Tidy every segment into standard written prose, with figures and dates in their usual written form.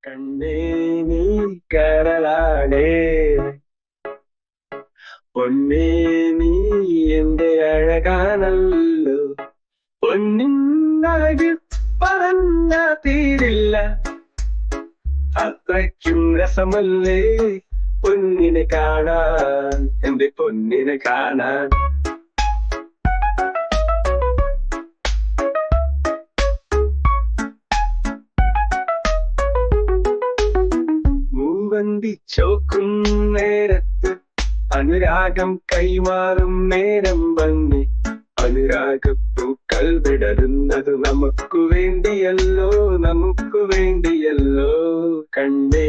കണ്ണേ നീ കരളാണേ, പൊന്നേ നീ എന്റെ അഴകാണല്ലോ. പൊന്നിന്നഴക് പറഞ്ഞ തീരില്ല, അത്രയ്ക്കും രസമല്ലേ പൊന്നിനെ കാണാൻ, എന്റെ പൊന്നിനെ കാണാൻ. മൂവന്തി ചോക്കും നേരത്ത് അനുരാഗം കൈമാറും നേരം ഭംഗി. അനുരാഗപ്പൂക്കൾ വിടരുന്നത് നമുക്കു വേണ്ടിയല്ലോ, നമുക്കു വേണ്ടിയല്ലോ. കണ്ണേ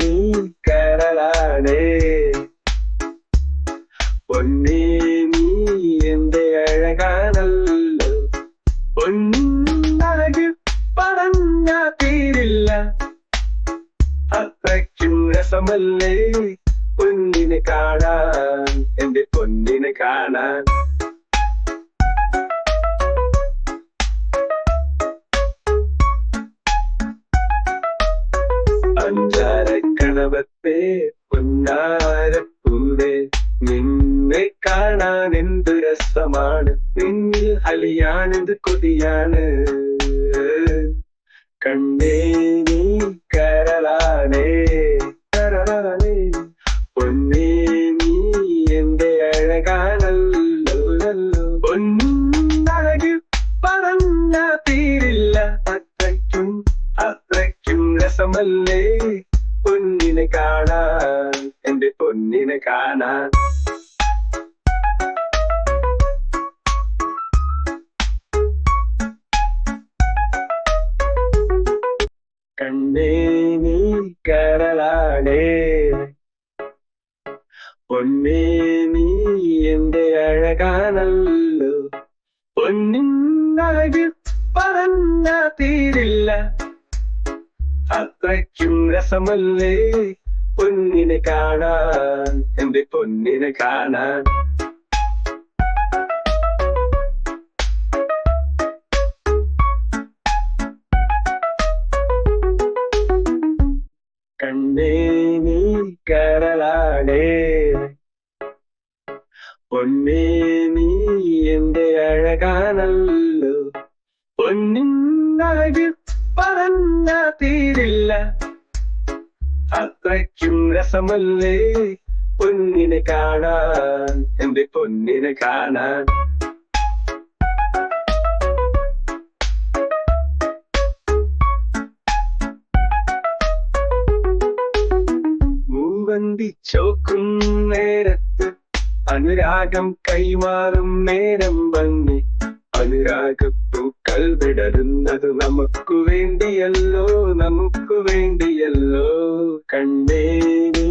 നീ കരളാണേ, പൊന്നേ നീ എന്റെ അഴകാണല്ലോ. പൊന്നഴക് പറഞ്ഞ തീരില്ല, അത്രയ്ക്കും രസമല്ലേ പൊന്നിനെ കാണാൻ, എന്റെ പൊന്നിനെ കാണാൻ. അഞ്ചാരക്കണവത്തെ പൊന്നാരപ്പൂവേ, നിന്നെ കാണാൻ എന്തു രസമാണ്, നിന്നിൽ അലിയാനെന്ത് കൊതിയാണ്. കണ്ണേ നീ കരളാണേ, കരളാണേ, പൊന്നേ നീ എന്റെ അഴകാണല്ലോ. പൊന്നഴക് പറഞ്ഞ തീരില്ല, അത്രയ്ക്കും അത്രയ്ക്കും രസമല്ലേ പൊന്നിനെ കാണാൻ, എന്റെ പൊന്നിനെ കാണാൻ. കണ്ണേ നീ കരളാണേ, പൊന്നേ നീ എന്റെ അഴകാണല്ലോ. പൊന്നിന്നഴക് പറഞ്ഞ തീരില്ല, അത്രയ്ക്കും രസമല്ലേ പൊന്നിനെ കാണാൻ, എന്റെ പൊന്നിനെ കാണാൻ. കണ്ണേ നീ കരളാണേ, പൊന്നേ നീ എന്റെ അഴകാണല്ലോ. പൊന്നിന്നഴക് പറഞ്ഞ തീരില്ല, അത്രയ്ക്കും രസമല്ലേ പൊന്നിനെ കാണാൻ, എന്റെ പൊന്നിനെ കാണാൻ. മൂവന്തി ചോക്കും നേരത്ത് അനുരാഗം കൈമാറും നേരം ഭംഗി. അനുരാഗപ്പൂക്കൾ വിടരുന്നത് നമുക്കു വേണ്ടിയല്ലോ, നമുക്കു വേണ്ടിയല്ലോ. കണ്ണേ നീ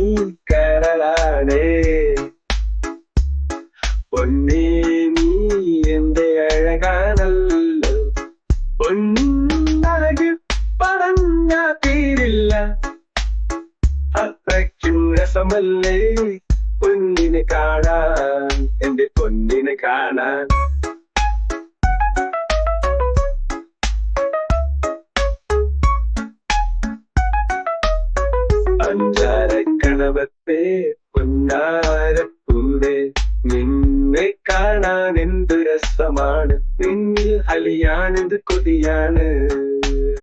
കരളാണേ, പൊന്നേ നീ എന്റെ അഴകാണല്ലോ. പൊന്നഴക് പറഞ്ഞ തീരില്ല, അത്രയ്ക്കും രസമല്ലേ പൊന്നിനെ കാണാൻ, എന്റെ പൊന്നിനെ കാണാൻ. അഞ്ചാരക്കണവത്തെ പൊന്നാരപ്പൂവേ, നിന്നെ കാണാൻ എന്തു രസമാണ്, നിന്നിൽ അലിയാനെന്ത് കൊതിയാണ്.